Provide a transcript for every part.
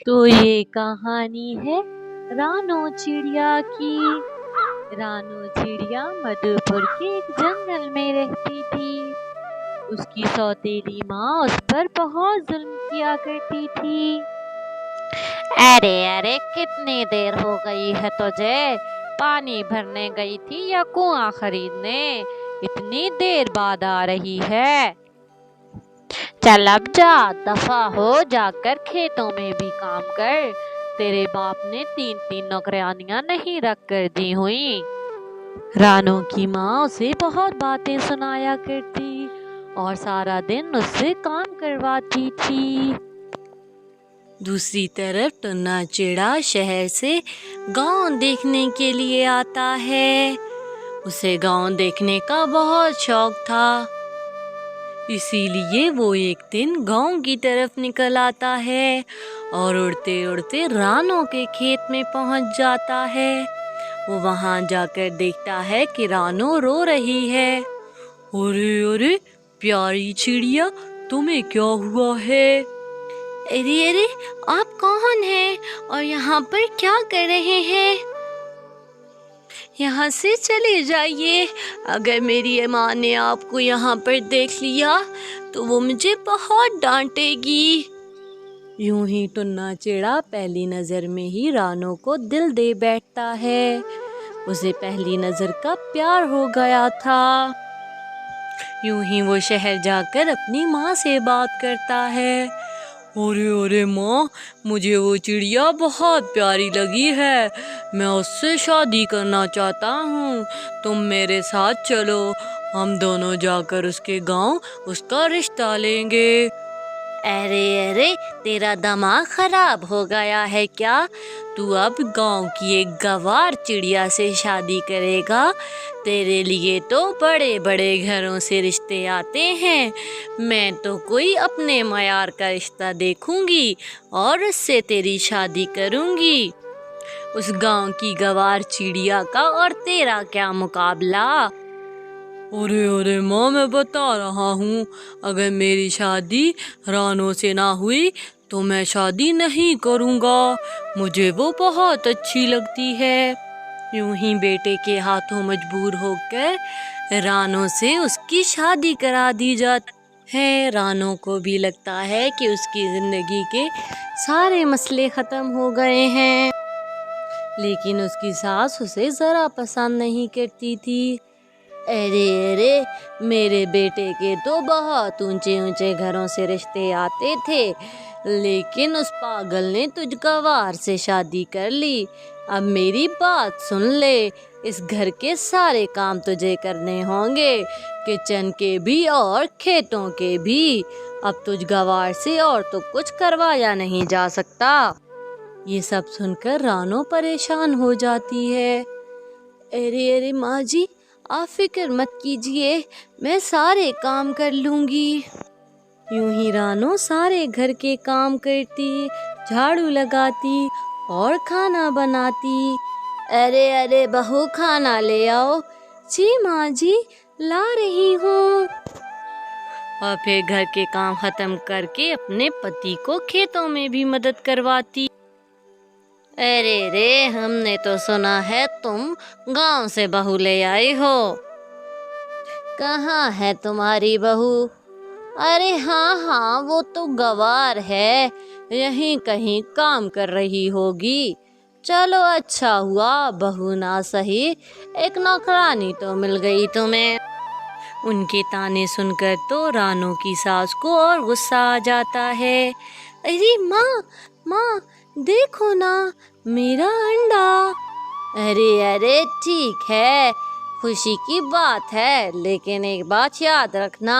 تو یہ کہانی ہے رانو چڑیا کی۔ رانو چڑیا مدھو پور کے ایک جنگل میں رہتی تھی۔ اس کی سوتیلی ماں اس پر بہت ظلم کیا کرتی تھی۔ ارے ارے کتنی دیر ہو گئی ہے تجھے؟ پانی بھرنے گئی تھی یا کنواں خریدنے؟ اتنی دیر بعد آ رہی ہے۔ چل اب جا، دفع ہو، جا کر کھیتوں میں بھی کام کر۔ تیرے باپ نے 3 نوکرانیاں نہیں رکھ کر دی ہوئیں۔ رانو کی ماں اسے بہت باتیں سنایا کرتی اور سارا دن اس سے کام کرواتی تھی۔ دوسری طرف ٹنا چڑیا شہر سے گاؤں دیکھنے کے لیے آتا ہے۔ اسے گاؤں دیکھنے کا بہت شوق تھا، اسی لیے وہ ایک دن گاؤں کی طرف نکل آتا ہے اور اڑتے اڑتے رانو کے کھیت میں پہنچ جاتا ہے۔ وہ وہاں جا کر دیکھتا ہے کہ رانو رو رہی ہے۔ ارے ارے پیاری چڑیا، تمہیں کیا ہوا ہے؟ ارے ارے آپ کون ہیں اور یہاں پر کیا کر رہے ہیں؟ یہاں سے چلے جائیے، اگر میری ماں نے آپ کو یہاں پر دیکھ لیا تو وہ مجھے بہت ڈانٹے گی۔ یوں ہی ٹنا چڑیا پہلی نظر میں ہی رانو کو دل دے بیٹھتا ہے۔ اسے پہلی نظر کا پیار ہو گیا تھا۔ یوں ہی وہ شہر جا کر اپنی ماں سے بات کرتا ہے۔ ارے ارے ماں، مجھے وہ چڑیا بہت پیاری لگی ہے، میں اس سے شادی کرنا چاہتا ہوں، تم میرے ساتھ چلو، ہم دونوں جا کر اس کے گاؤں اس کا رشتہ لیں گے۔ ارے ارے تیرا دماغ خراب ہو گیا ہے کیا؟ تو اب گاؤں کی ایک گنوار چڑیا سے شادی کرے گا؟ تیرے لیے تو بڑے بڑے گھروں سے رشتے آتے ہیں، میں تو کوئی اپنے معیار کا رشتہ دیکھوں گی اور اس سے تیری شادی کروں گی۔ اس گاؤں کی گنوار چڑیا کا اور تیرا کیا مقابلہ؟ ارے ارے ماں، میں بتا رہا ہوں، اگر میری شادی رانو سے نہ ہوئی تو میں شادی نہیں کروں گا، مجھے وہ بہت اچھی لگتی ہے۔ یوں ہی بیٹے کے ہاتھوں مجبور ہو کر رانو سے اس کی شادی کرا دی جاتی ہے۔ رانو کو بھی لگتا ہے کہ اس کی زندگی کے سارے مسئلے ختم ہو گئے ہیں، لیکن اس کی ساس اسے ذرا پسند نہیں کرتی تھی۔ ارے ارے میرے بیٹے کے تو بہت اونچے اونچے گھروں سے رشتے آتے تھے، لیکن اس پاگل نے تجھ گنوار سے شادی کر لی۔ اب میری بات سن لے، اس گھر کے سارے کام تجھے کرنے ہوں گے، کچن کے بھی اور کھیتوں کے بھی۔ اب تجھ گنوار سے اور تو کچھ کروایا نہیں جا سکتا۔ یہ سب سن کر رانو پریشان ہو جاتی ہے۔ ارے ارے ماں جی، آپ فکر مت کیجیے، میں سارے کام کر لوں گی۔ یوں ہی رانو سارے گھر کے کام کرتی، جھاڑو لگاتی اور کھانا بناتی۔ ارے ارے بہو، کھانا لے آؤ۔ جی ماں جی، لا رہی ہوں۔ اور پھر گھر کے کام ختم کر کے اپنے پتی کو کھیتوں میں بھی مدد کرواتی۔ ارے رے، ہم نے تو سنا ہے تم گاؤں سے بہو لے آئی ہو، کہاں ہے تمہاری بہو؟ ارے ہاں ہاں، وہ تو گنوار ہے، یہیں کہیں کام کر رہی ہوگی۔ چلو اچھا ہوا، بہو نہ سہی ایک نوکرانی تو مل گئی تمہیں۔ ان کے طعنے سن کر تو رانو کی ساس کو اور غصہ آ جاتا ہے۔ ارے ماں ماں، دیکھو نا میرا انڈا۔ ارے ارے ٹھیک ہے، خوشی کی بات ہے، لیکن ایک بات یاد رکھنا،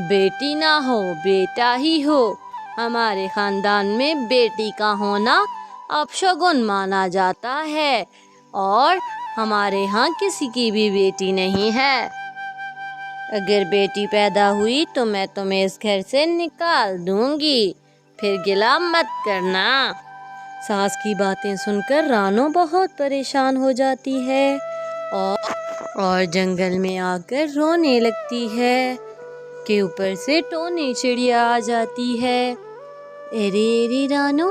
بیٹی نہ ہو بیٹا ہی ہو، ہمارے خاندان میں بیٹی کا ہونا اپشگن مانا جاتا ہے اور ہمارے ہاں کسی کی بھی بیٹی نہیں ہے۔ اگر بیٹی پیدا ہوئی تو میں تمہیں اس گھر سے نکال دوں گی، پھر گلہ مت کرنا۔ ساس کی باتیں سن کر رانو بہت پریشان ہو جاتی ہے اور جنگل میں آ کر رونے لگتی ہے کہ اوپر سے ٹونے چڑیا آ جاتی ہے۔ ارے ارے رانو،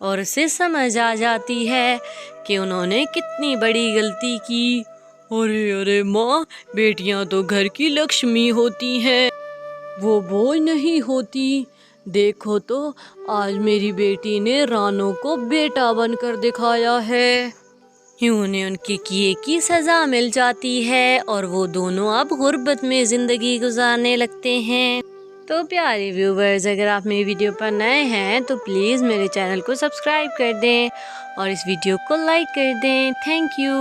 اور اسے سمجھ آ جاتی ہے کہ انہوں نے کتنی بڑی غلطی کی۔ ارے ماں، بیٹیاں تو گھر کی لکشمی ہوتی ہیں، وہ بوجھ نہیں ہوتی۔ دیکھو تو آج میری بیٹی نے رانو کو بیٹا بن کر دکھایا ہے۔ یوں انہیں ان کے کیے کی سزا مل جاتی ہے اور وہ دونوں اب غربت میں زندگی گزارنے لگتے ہیں۔ تو پیارے ویورز، اگر آپ میری ویڈیو پر نئے ہیں تو پلیز میرے چینل کو سبسکرائب کر دیں اور اس ویڈیو کو لائک کر دیں۔ Thank you.